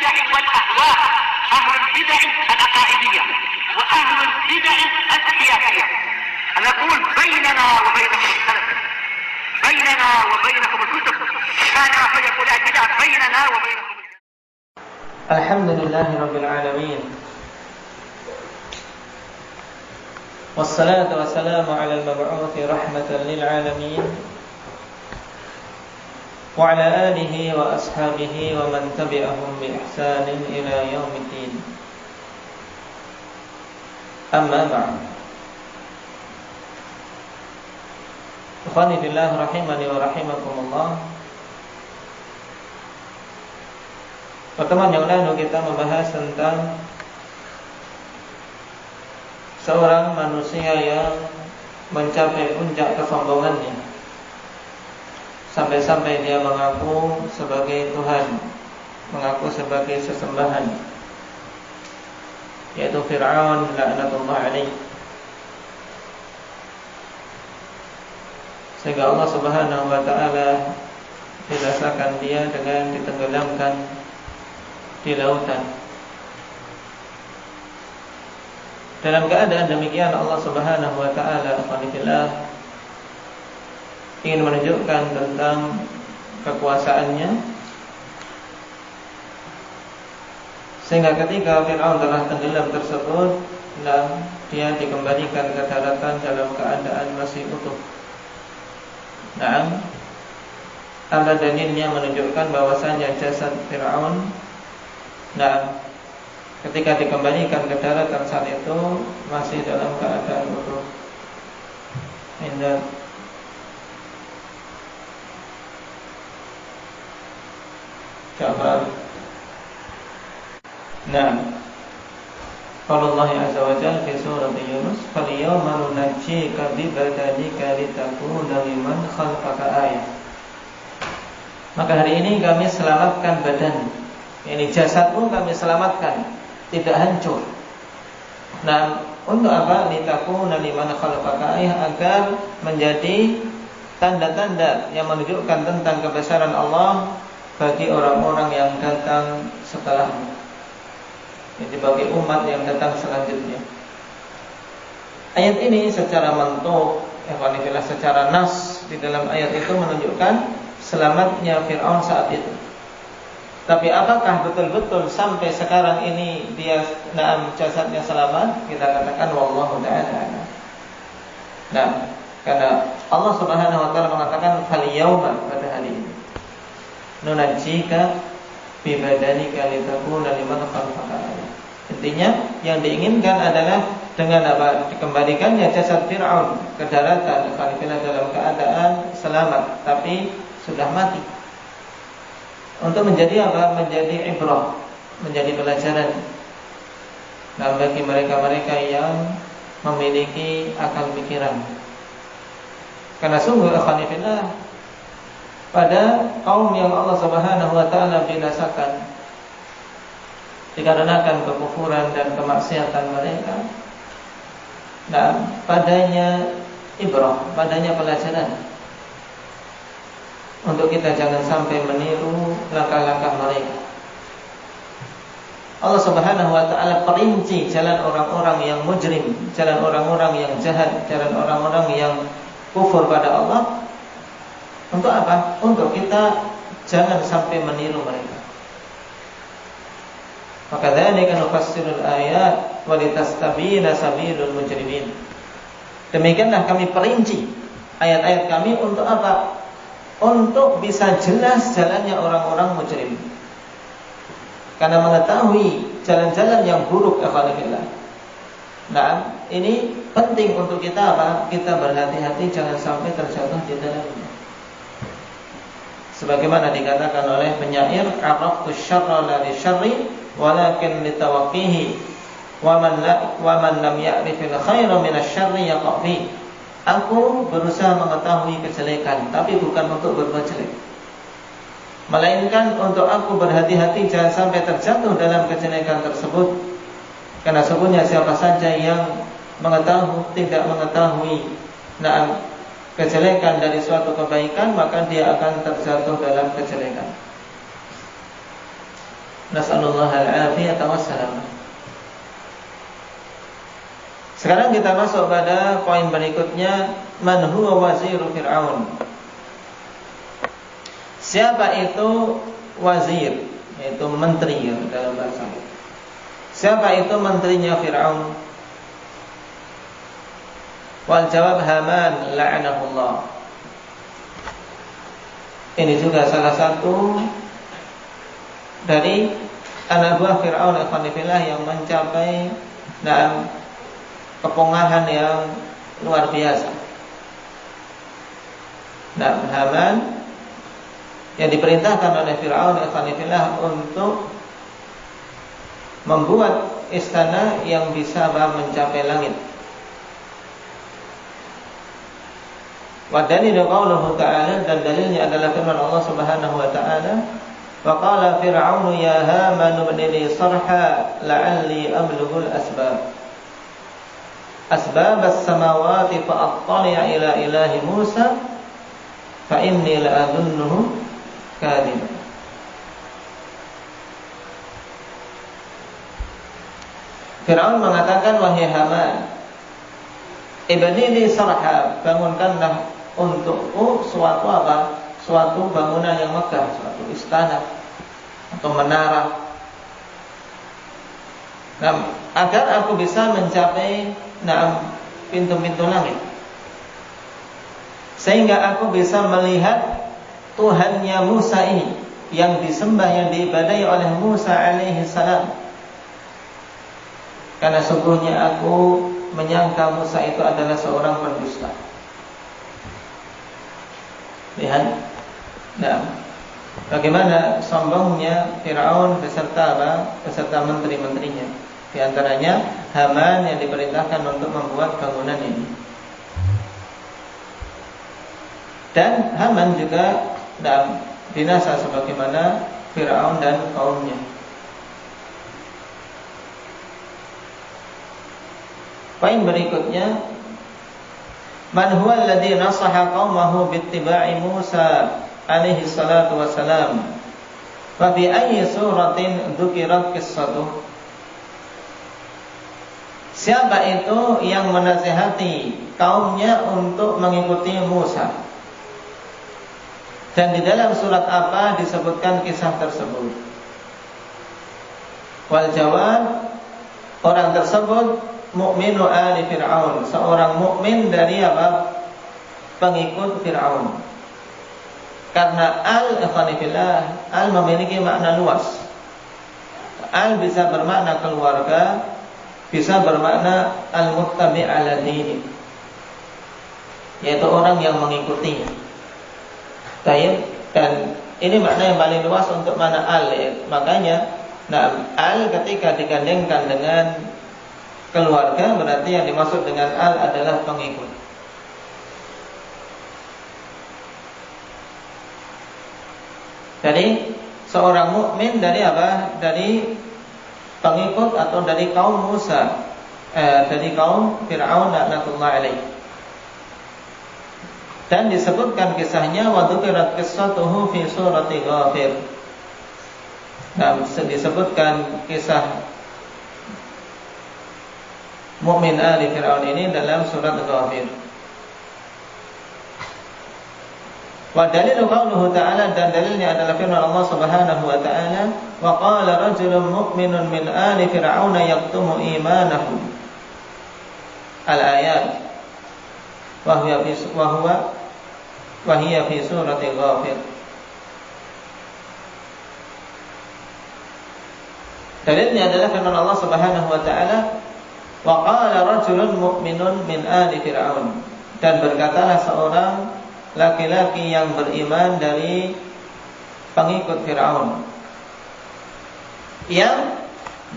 البدع والأهواء، أهل البدع العقائدية وأهل البدع السياسية. نقول بيننا وبينكم السلف، بيننا وبينكم الكتب، كان فيقول البدع بيننا وبينكم. الحمد لله رب العالمين، والصلاة والسلام على المبعوث رحمة للعالمين وعلى آله وأصحابه ومن تبعهم بإحسان إلى يوم الدين. أما بعد، ikhwani fillah rahimani wa rahimakumullah. Pertemuan yang lalu kita membahas tentang seorang manusia yang mencapai puncak kesombongannya, sampai-sampai dia mengaku sebagai Tuhan, mengaku sebagai sesembahan, yaitu Fir'aun laknatullah alaih. Sehingga Allah subhanahu wa ta'ala binasakan dia dengan ditenggelamkan di lautan. Dalam keadaan demikian, Allah subhanahu wa ta'ala ingin menunjukkan tentang kekuasaannya, sehingga ketika Fir'aun telah tenggelam tersebut, dia dikembalikan ke daratan dalam keadaan masih utuh. Ada dalilnya menunjukkan bahwasanya jasad Fir'aun ketika dikembalikan ke daratan saat itu masih dalam keadaan utuh. Allah azza wa jalla fi surah Yunus, "Falyawma nunajjika bi badanika litakuna liman khalqaka ayah." Maka hari ini kami selamatkan badan, ini jasadmu kami selamatkan, tidak hancur. Untuk apa? Litakuna liman khalqaka ayah, agar menjadi tanda-tanda yang menunjukkan tentang kebesaran Allah bagi orang-orang yang datang setelahmu, jadi bagi umat yang datang selanjutnya. Ayat ini secara mantuk, secara nas di dalam ayat itu menunjukkan selamatnya Fir'aun saat itu. Tapi apakah betul-betul sampai sekarang ini dia jasadnya selamat? Kita katakan wallahu ta'ala. Karena Allah subhanahu wa ta'ala mengatakan fal yauma, pada hari ini nunajjika bi badanika litakuna liman khalfaka ayah. Intinya yang diinginkan adalah dengan apa? Dikembalikannya jasad Fir'aun ke daratan dalam keadaan selamat, tapi sudah mati, untuk menjadi apa? Menjadi ibrah, menjadi pelajaran bagi mereka-mereka yang memiliki akal pikiran. Karena sungguh akhwanifillah, pada kaum yang Allah subhanahu wa ta'ala binasakan dikarenakan kekufuran dan kemaksiatan mereka, padanya ibrah, padanya pelajaran untuk kita jangan sampai meniru langkah-langkah mereka. Allah subhanahu wa ta'ala perinci jalan orang-orang yang mujrim, jalan orang-orang yang jahat, jalan orang-orang yang kufur pada Allah. Untuk apa? Untuk kita jangan sampai meniru mereka. Maka dzalika nufassirul ayat wa litastabina sabilul mujrimin. Demikianlah kami perinci ayat-ayat kami untuk apa? Untuk bisa jelas jalannya orang-orang mujrim. Karena mengetahui jalan-jalan yang buruk, alhamdulillah. Ini penting untuk kita apa? Kita berhati-hati jangan sampai terjatuh di dalamnya. Sebagaimana dikatakan oleh penyair, "Araftu syarra la li syarri walakin li tawaqqihi wa man lam ya'rifil khaira min asy-syarri yaqa fi." Aku berusaha mengetahui kejelekan, tapi bukan untuk berbuat jelek, melainkan untuk aku berhati-hati jangan sampai terjatuh dalam kejelekan tersebut. Karena sesungguhnya siapa saja yang tidak mengetahui kejelekan dari suatu kebaikan, maka dia akan terjatuh dalam kejelekan. Nas'alullah al-afiyata wassalamah. Sekarang kita masuk pada poin berikutnya, man huwa waziru Fir'aun. Siapa itu wazir, yaitu menteri dalam bahasa. Siapa itu menterinya Fir'aun? Wal jawab Haman la'anahullah. Ini juga salah satu dari anak buah Fir'aun al-Khanifillah yang mencapai kepongahan yang luar biasa. Haman yang diperintahkan oleh Fir'aun al-Khanifillah untuk membuat istana yang bisa mencapai langit. Wa dalilu qauluhu ta'ala, dan dalilnya adalah firman Allah Subhanahu wa ta'ala, wa qala fir'aunu ya Haman ibni li sarha la'alli ablughul asbab as-samawati fa attali'a ila ilahi Musa fa inni la'adhunnuhu kadhiban. Fir'aun mengatakan, wahai Haman, ibni li sarha, bangunkanlah untukku suatu apa? Suatu bangunan yang megah, suatu istana atau menara. Agar aku bisa mencapai pintu-pintu langit, sehingga aku bisa melihat Tuhannya Musa ini yang disembah, yang diibadahi oleh Musa alaihi salam. Karena sungguhnya aku menyangka Musa itu adalah seorang pendusta. Lihat, bagaimana sombongnya Fir'aun beserta menteri-menterinya. Di antaranya Haman yang diperintahkan untuk membuat bangunan ini. Dan Haman juga binasa sebagaimana Fir'aun dan kaumnya. Poin berikutnya, man huwa alladhi nasaha qaumahu bittiba'i Musa alaihi salatu wassalam wa bi ayyi suratin dzukirat qissatuh. Siapa itu yang menasihati kaumnya untuk mengikuti Musa, dan di dalam surat apa disebutkan kisah tersebut? Wal jawab, orang tersebut mu'minu ali Fir'aun, seorang mukmin dari apa? Pengikut Fir'aun. Karena al-Khanifillah, al memiliki makna luas. Al bisa bermakna keluarga, bisa bermakna al-muttabi' ala dini, yaitu orang yang mengikuti. Dan ini makna yang paling luas untuk makna al. Makanya al ketika digandengkan dengan keluarga, berarti yang dimaksud dengan al adalah pengikut. Jadi seorang mukmin dari apa? Dari pengikut atau dari kaum Musa, dari kaum Fir'aun laknatullah alaih. Dan disebutkan kisahnya wa dzukirat qissatuhu fi surati Ghafir. Disebutkan kisah mukmin ali Fir'aun ini dalam surat Ghafir. Wa dalilu qauluhu ta'ala, dan dalilnya adalah firman Allah Subhanahu wa ta'ala, wa qala rajulun mu'minun min ali Fir'aun yaktumu imanahu. Al-ayat. Wa hiya fi surati Ghafir. Dalilnya adalah firman Allah Subhanahu wa ta'ala, wa qala rajulun mu'minun min ali Fir'aun, dan berkatalah seorang laki-laki yang beriman dari pengikut Fir'aun, yang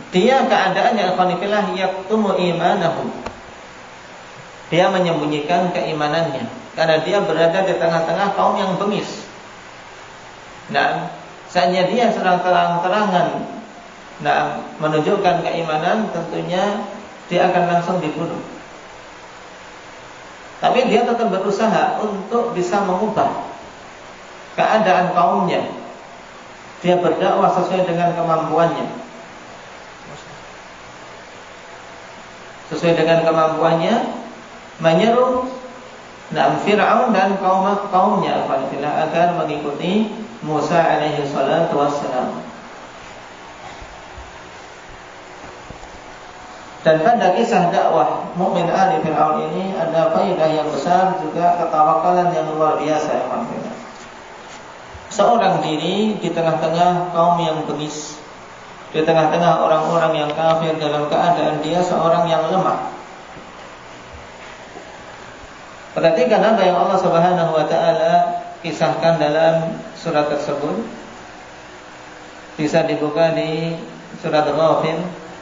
dia keadaannya al-Khanifillah yaktumu imanahu, dia menyembunyikan keimanannya karena dia berada di tengah-tengah kaum yang bengis. Nah, saatnya dia sedang terang-terangan menunjukkan keimanan, tentunya dia akan langsung dibunuh. Tapi dia tetap berusaha untuk bisa mengubah keadaan kaumnya, dia berdakwah sesuai dengan kemampuannya. Sesuai dengan kemampuannya menyeru Fir'aun dan kaumnya agar mengikuti Musa alaihi salatu wassalam. Dan pada kisah dakwah mukmin ali Fir'aun ini ada faedah yang besar, juga ketawakalan yang luar biasa. Seorang diri di tengah-tengah kaum yang bengis, di tengah-tengah orang-orang yang kafir, dalam keadaan dia seorang yang lemah. Perhatikan apa yang Allah Subhanahu wa taala kisahkan dalam surat tersebut. Bisa dibuka di surat Ghafir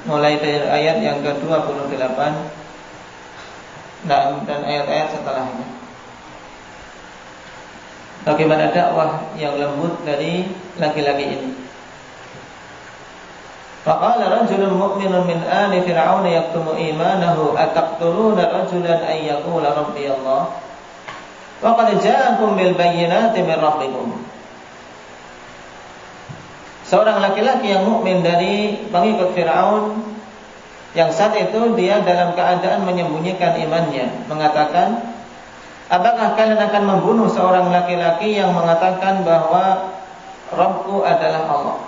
mulai dari ayat yang ke-28 dan ayat-ayat setelahnya. Bagaimana dakwah yang lembut dari laki-laki ini. Faqala rajulun mu'minun min ali fir'aun yaktumu imanahu ataqtuluna rajulan ay yaqula rabbi Allah wa qad ja'akum bil bayyinati min rabbikum. Seorang laki-laki yang mukmin dari pengikut Fir'aun, yang saat itu dia dalam keadaan menyembunyikan imannya, mengatakan, apakah kalian akan membunuh seorang laki-laki yang mengatakan bahwa Rabbku adalah Allah,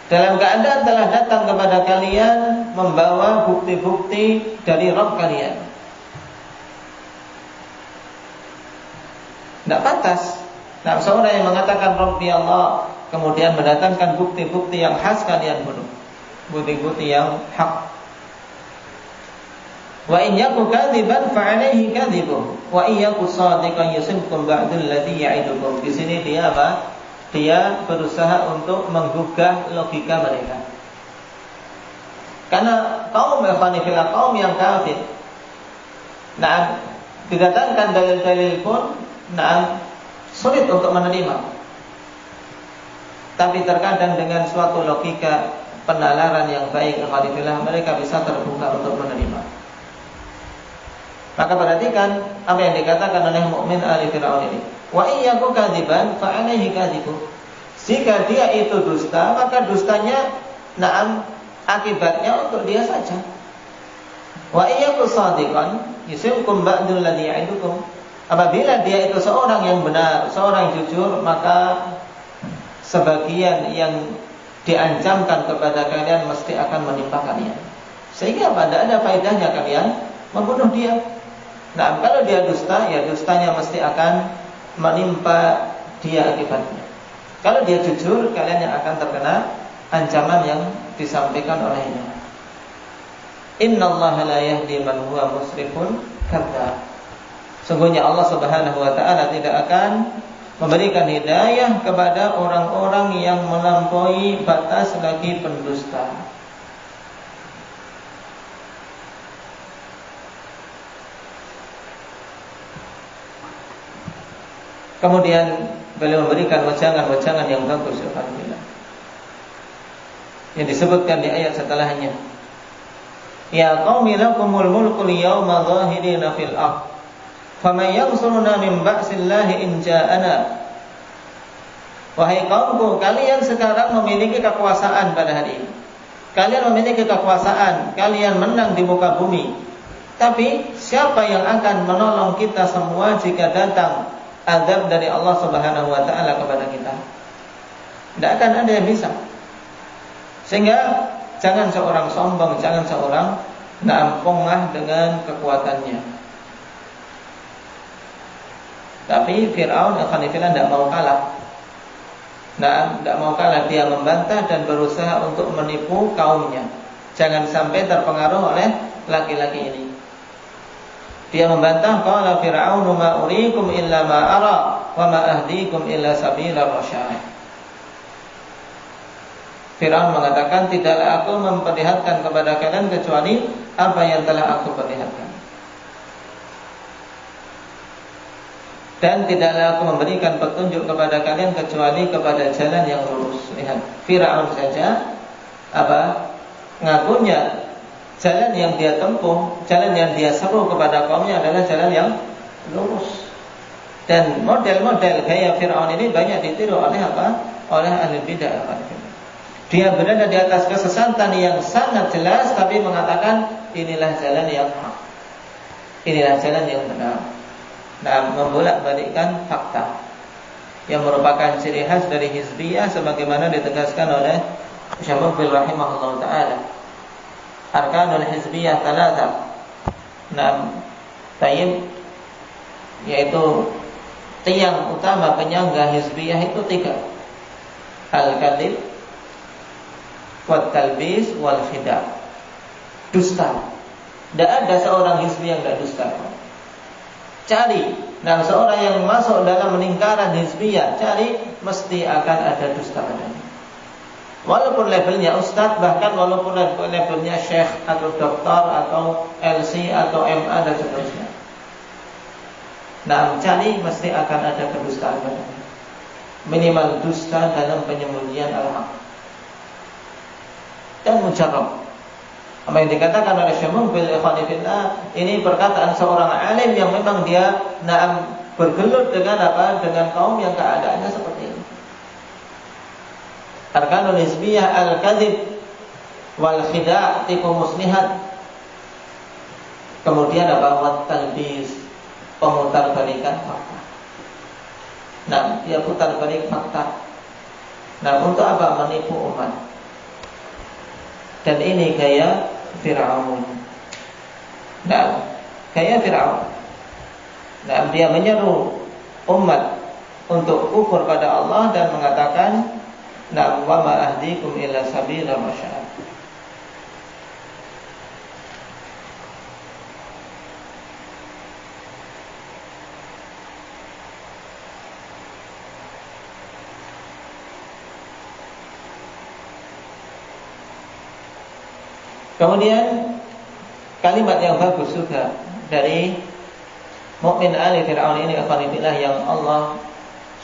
dalam keadaan telah datang kepada kalian membawa bukti-bukti dari Rabb kalian? Tidak pantas. Nah, seorang yang mengatakan Rabbi Allah kemudian mendatangkan bukti-bukti yang khas kalian bunuh, bukti-bukti yang hak. Wa in yaku kadziban fa alaihi kadzibuh wa in yaku shadiqan yusibkum ba'dul ladzi ya'idukum. Di sini dia apa? Dia berusaha untuk menggugah logika mereka. Karena kaum Ikhwanifillah, kaum yang kafir, nah, didatangkan dalil-dalil pun sulit untuk menerima. Tapi terkadang dengan suatu logika penalaran yang baik, Ikhwanifillah, mereka bisa terbuka untuk menerima. Maka perhatikan apa yang dikatakan oleh mukmin ali Fir'aun ini. Wa iyyaku kadziban fa alaihi kadzibu. Jika dia itu dusta, maka dustanya akibatnya untuk dia saja. Wa iyyaku shadiqan yusibkum ba'dul ladzi ya'idukum. Apabila dia itu seorang yang benar, seorang yang jujur, maka sebagian yang diancamkan kepada kalian mesti akan menimpa kalian. Sehingga pada ada faedahnya kalian membunuh dia. Nah, kalau dia dusta, ya dustanya mesti akan menimpa dia akibatnya. Kalau dia jujur, kalian yang akan terkena ancaman yang disampaikan olehnya. Innallaha la yahdi man huwa musrifun kadzdzab. Sungguhnya Allah Subhanahu wa taala tidak akan memberikan hidayah kepada orang-orang yang melampaui batas lagi pendusta. Kemudian beliau memberikan wejangan-wejangan yang bagus, alhamdulillah, yang disebutkan di ayat setelahnya. Ya qaumi lakumul mulku al-yawma dhahirina fil ardh faman yansuruna min ba'sillahi in ja'ana. Wahai kaumku, kalian sekarang memiliki kekuasaan pada hari ini. Kalian memiliki kekuasaan, kalian menang di muka bumi. Tapi siapa yang akan menolong kita semua jika datang azab dari Allah Subhanahu wa taala kepada kita? Tidak akan ada yang bisa. Sehingga jangan seorang sombong, jangan seorang pongah dengan kekuatannya. Tapi Fir'aun tidak mau kalah. Tidak mau kalah, dia membantah dan berusaha untuk menipu kaumnya. Jangan sampai terpengaruh oleh laki-laki ini. Dia membantah, qala Fir'aunu ma uriikum illa ma ara wa ma ahdiikum illa sabila rasyad. Fir'aun mengatakan, tidaklah aku memperlihatkan kepada kalian kecuali apa yang telah aku perlihatkan, dan tidaklah aku memberikan petunjuk kepada kalian kecuali kepada jalan yang lurus. Lihat, Fir'aun saja ngakunya jalan yang dia tempuh, jalan yang dia seru kepada kaumnya adalah jalan yang lurus. Dan model-model gaya Fir'aun ini banyak ditiru oleh apa? Oleh ahli bid'ah. Dia berada di atas kesesatan yang sangat jelas, tapi mengatakan inilah jalan yang hak, inilah jalan yang benar. Nah, membolak-balikkan fakta yang merupakan ciri khas dari hizbiyah, sebagaimana ditegaskan oleh Syekh Muqbil rahimahullah taala. Arkanul hizbiyah thalatha. Nah, tayyib, yaitu tiang utama penyangga hizbiyah itu 3. Al-kadhib, wat talbis, wal khida'. Dusta. Tidak ada seorang hizbi yang tidak dusta. Cari, nah seorang yang masuk dalam lingkaran hizbiyah, cari, mesti akan ada dusta padanya. Walaupun levelnya ustadz, bahkan walaupun levelnya syekh atau doktor atau LC atau MA dan seterusnya. Nah, cari mesti akan ada kedustaan padanya. Minimal dusta dalam penyembunyian al-haq dan mujarrab. Apa yang dikatakan oleh Syekh Muqbil ikhwani fillah, ini perkataan seorang alim yang memang dia bergelut dengan apa? Dengan kaum yang keadaannya seperti ini. Arkanul hizbiyah al-kadhib wal khida', tipu muslihat. Kemudian apa? Wat talbis, pemutar balikan fakta. Nah, dia putar balik fakta. Nah, untuk apa? Menipu umat. Dan ini gaya Fir'aun. Nah, gaya Fir'aun. Nah, dia menyeru umat untuk kufur pada Allah dan mengatakan, "Nah, wa ma ahdikum illa sabila rasyad." Kemudian kalimat yang bagus juga dari mukmin ali Fir'aun ini, akhwanillah, yang Allah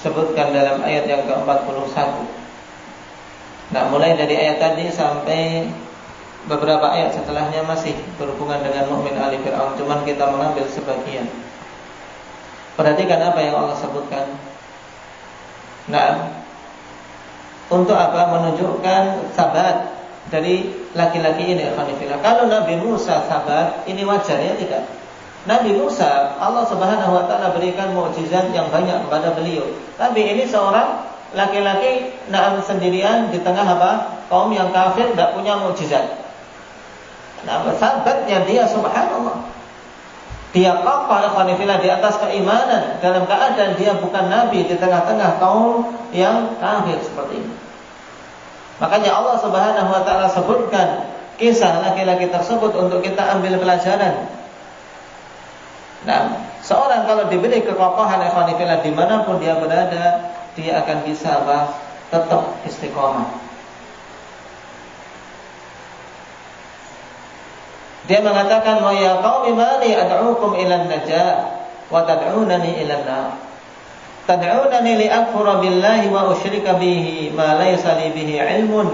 sebutkan dalam ayat yang ke-41. Nah, mulai dari ayat tadi sampai beberapa ayat setelahnya masih berhubungan dengan mukmin ali Fir'aun, cuman kita mengambil sebagian. Perhatikan apa yang Allah sebutkan. Nah, untuk apa? Menunjukkan sabat dari laki-laki ini, alhamdulillah. Kalau Nabi Musa sabar, ini wajar ya, tidak? Nabi Musa, Allah Subhanahu wa taala berikan mukjizat yang banyak kepada beliau. Tapi ini seorang laki-laki sendirian di tengah apa? Kaum yang kafir, tidak punya mukjizat. Nah, sahabatnya dia, subhanallah, dia kokoh alhamdulillah di atas keimanan, dalam keadaan dia bukan nabi di tengah-tengah kaum yang kafir seperti ini. Makanya Allah Subhanahu wa taala sebutkan kisah laki-laki tersebut untuk kita ambil pelajaran. Nah, seorang kalau diberi kekokohan ikhwanillah dimanapun dia berada, dia akan bisa tetap istiqomah. Dia mengatakan, "Wa ya qaumi mali ad'ukum ila an-najah wa tad'unani ila an-nar. Tad'unani li akfura billahi wa usyrika bihi ma laysa li bihi ilmun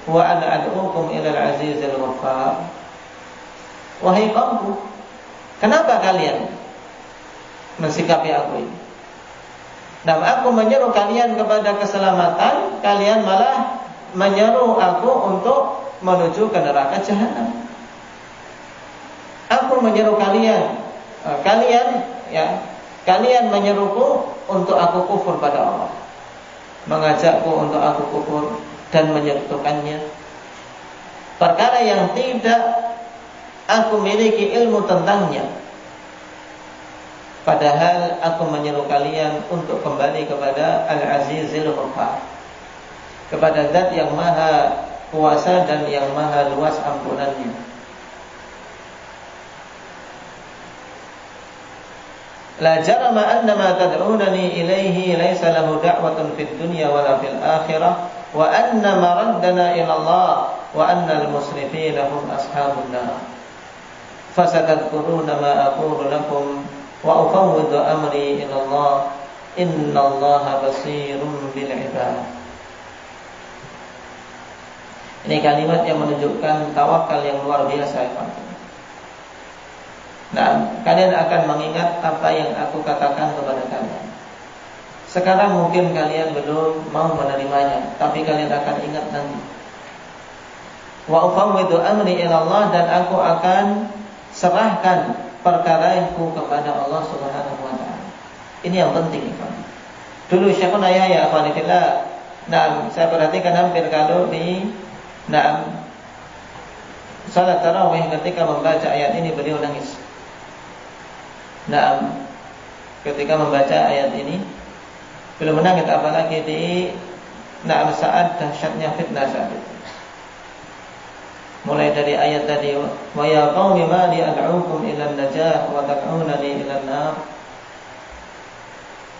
wa ana ad'ukum ila al-azizil ghaffar." Wahai kaumku, kenapa kalian mensikapi aku ini? Dan aku menyeru kalian kepada keselamatan, kalian malah menyeru aku untuk menuju ke neraka jahanam. Aku menyeru kalian, kalian menyeruku untuk aku kufur pada Allah, mengajakku untuk aku kufur dan menyekutukannya, perkara yang tidak aku miliki ilmu tentangnya. Padahal aku menyeru kalian untuk kembali kepada Al-Azizil Ghaffar, kepada Zat yang maha kuasa dan yang maha luas ampunannya. La jarama anna ma tad'unani ilaihi laysa lahu da'watun fid dunya wala fil akhirah wa anna maraddana ila Allah wa anna al-musrifina hum ashabun nar. Fasatadkuruna ma aqulu lakum wa ufawwidu amri ila Allah innallaha basirun bil ibad. Ini kalimat yang menunjukkan tawakal yang luar biasa. Nah, kalian akan mengingat apa yang aku katakan kepada kalian. Sekarang mungkin kalian belum mau menerimanya, tapi kalian akan ingat nanti. Wa ufawwidu amri ila Allah, dan aku akan serahkan perkaraku kepada Allah Subhanahu wa taala. Ini yang penting, Pak. Dulu Syekhuna ya akhwanillah. Nah, saya perhatikan hampir kalau di salat tarawih ketika membaca ayat ini beliau nangis. Ketika membaca ayat ini beliau menangis, apalagi di saat dahsyatnya fitnah saat itu. Mulai dari ayat tadi, wa ya qaumi ma li ad'ukum ila an-najah wa tad'unani ila an-nar.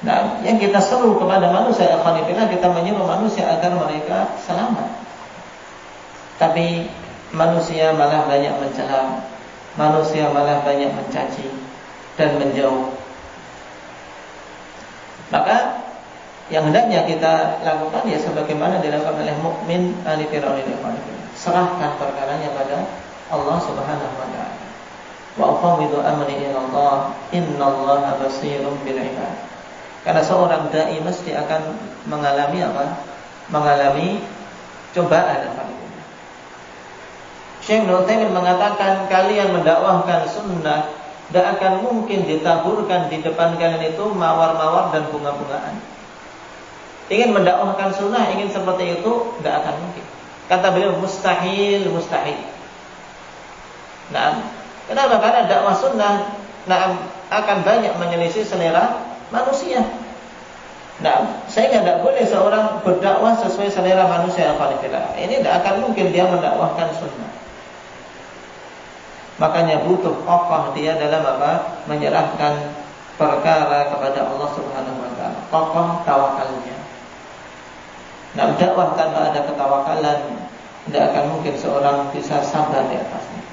Nah, yang kita seru kepada manusia, akhwanillah, kita menyuruh manusia agar mereka selamat. Tapi manusia malah banyak mencela, manusia malah banyak mencaci dan menjauh. Maka yang hendaknya kita lakukan ya sebagaimana dilakukan oleh mukmin ali Fir'aun ini, serahkan perkaranya pada Allah Subhanahu wa taala. Wa ufawwidu amri ila Allah, innallaha basirun bil ibad. Karena seorang dai mesti akan mengalami apa? Mengalami cobaan. Syekh Ibnu Utsaimin mengatakan, kalian mendakwahkan sunnah, tidak akan mungkin ditaburkan di depan kalian itu mawar-mawar dan bunga-bungaan. Ingin mendakwahkan sunnah, ingin seperti itu, tidak akan mungkin. Kata beliau, mustahil. Nah, kenapa? Karena dakwah sunnah akan banyak menyelisih selera manusia. Nah, sehingga tidak boleh seorang berdakwah sesuai selera manusia. Ini tidak akan mungkin dia mendakwahkan sunnah. Makanya butuh kokoh dia dalam apa? Menyerahkan perkara kepada Allah Subhanahu wa taala. Kokoh tawakalnya. Nah, dakwah tanpa ada ketawakalan, tidak akan mungkin seorang bisa sabar di atasnya.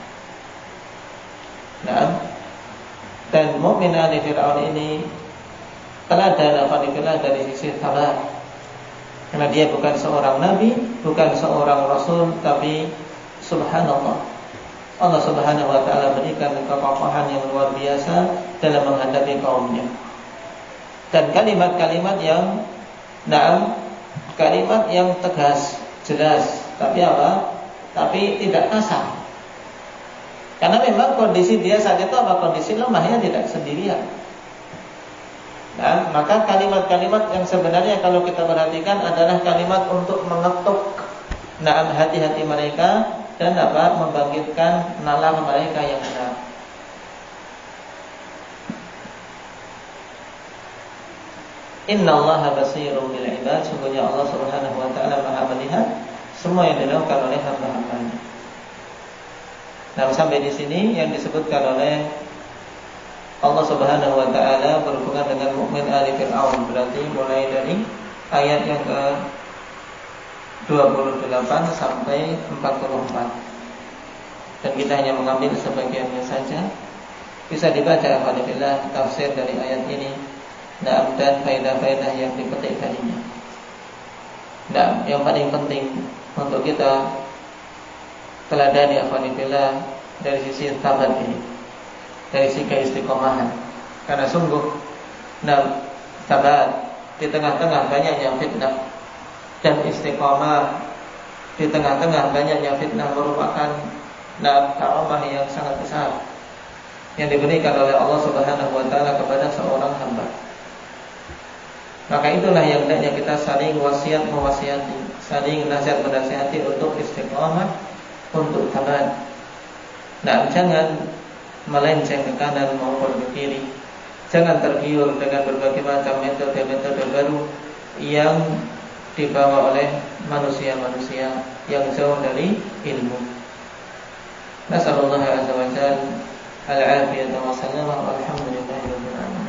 Nah, dan mukmin ali Fir'aun ini telah ada dari sisi sabar. Karena dia bukan seorang nabi, bukan seorang rasul, tapi subhanallah, Allah Subhanahu wa taala berikan kekokohan yang luar biasa dalam menghadapi kaumnya. Dan kalimat-kalimat yang kalimat yang tegas, jelas, tapi apa? Tapi tidak kasar. Karena memang kondisi dia saat itu kondisi lemahnya, tidak sendirian. Nah, maka kalimat-kalimat yang sebenarnya kalau kita perhatikan adalah kalimat untuk mengetuk hati-hati mereka dan membangkitkan nalar mereka yang benar. Innallaha basirun bil ibad, sungguhnya Allah Subhanahu wa taala Maha melihat semua yang dilakukan oleh hamba-hambanya. Nah, sampai di sini yang disebutkan oleh Allah Subhanahu wa taala berhubungan dengan mukmin ali Fir'aun, berarti mulai dari ayat yang ke 28 sampai 44. Dan kita hanya mengambil sebagiannya saja. Bisa dibaca alhamdulillah tafsir dari ayat ini, dan faedah-faedah yang dipetik darinya. Dan yang paling penting untuk kita teladani alhamdulillah dari sisi tabat ini, dari sisi keistiqomahan. Karena sungguh tabat di tengah-tengah banyaknya fitnah, dan istiqomah di tengah-tengah banyaknya fitnah merupakan karamah yang sangat besar yang diberikan oleh Allah Subhanahu wa taala kepada seorang hamba. Maka itulah yang hendaknya kita saling wasiat mewasiati, saling nasihat menasihati untuk istiqomah, untuk tabat. Jangan melenceng ke kanan maupun ke kiri. Jangan tergiur dengan berbagai macam metode-metode baru yang dibawa oleh manusia-manusia yang jauh dari ilmu. Nasallallahu alaihi wa sallam al-afiyata wa sallam, walhamdulillahi rabbil alamin.